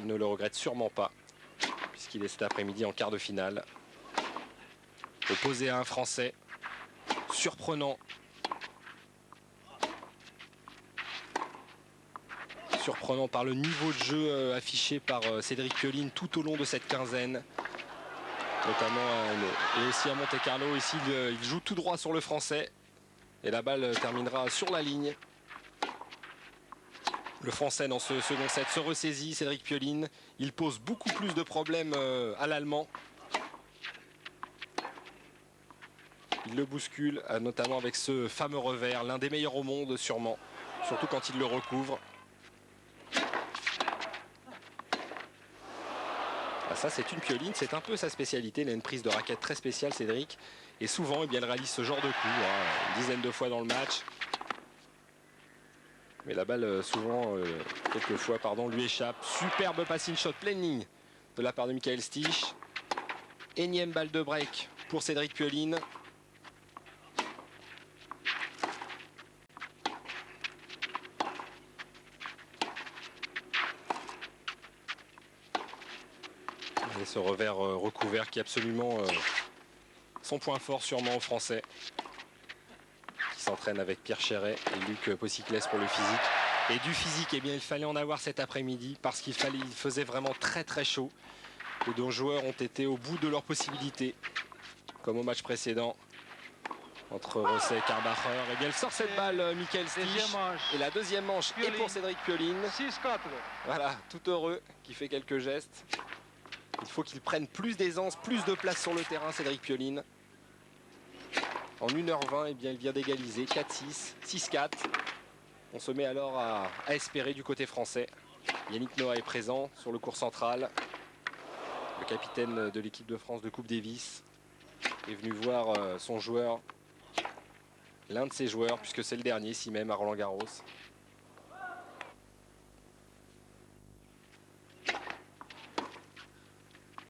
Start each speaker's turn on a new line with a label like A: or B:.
A: il ne le regrette sûrement pas, puisqu'il est cet après-midi en quart de finale. Opposé à un Français, surprenant. Surprenant par le niveau de jeu affiché par Cédric Pioline tout au long de cette quinzaine. Notamment, et aussi à Monte-Carlo, ici il joue tout droit sur le Français. Et la balle terminera sur la ligne. Le Français dans ce second set se ressaisit, Cédric Pioline. Il pose beaucoup plus de problèmes à l'Allemand. Il le bouscule, notamment avec ce fameux revers, l'un des meilleurs au monde sûrement, surtout quand il le recouvre. Ah, ça c'est une Pioline, c'est un peu sa spécialité, il a une prise de raquette très spéciale Cédric. Et souvent il réalise ce genre de coup, une dizaine de fois dans le match. Mais la balle souvent, quelquefois, lui échappe. Superbe passing shot pleine ligne de la part de Michael Stich. Énième balle de break pour Cédric Pioline. Et ce revers recouvert qui est absolument son point fort sûrement aux Français. Qui s'entraîne avec Pierre Chéret et Luc Possiclès pour le physique. Et du physique, eh bien, il fallait en avoir cet après-midi parce qu'il faisait vraiment très très chaud. Les deux joueurs ont été au bout de leurs possibilités, comme au match précédent entre Rosset et Karbacher. Et bien, il sort cette balle, Michael Stich. Et la deuxième manche est pour Cédric Pioline.
B: 6-4.
A: Voilà, tout heureux, qui fait quelques gestes. Il faut qu'il prenne plus d'aisance, plus de place sur le terrain, Cédric Pioline. En 1h20, eh bien, il vient d'égaliser 4-6, 6-4. On se met alors à espérer du côté français. Yannick Noah est présent sur le court central. Le capitaine de l'équipe de France de Coupe Davis est venu voir son joueur, l'un de ses joueurs, puisque c'est le dernier, si même à Roland Garros.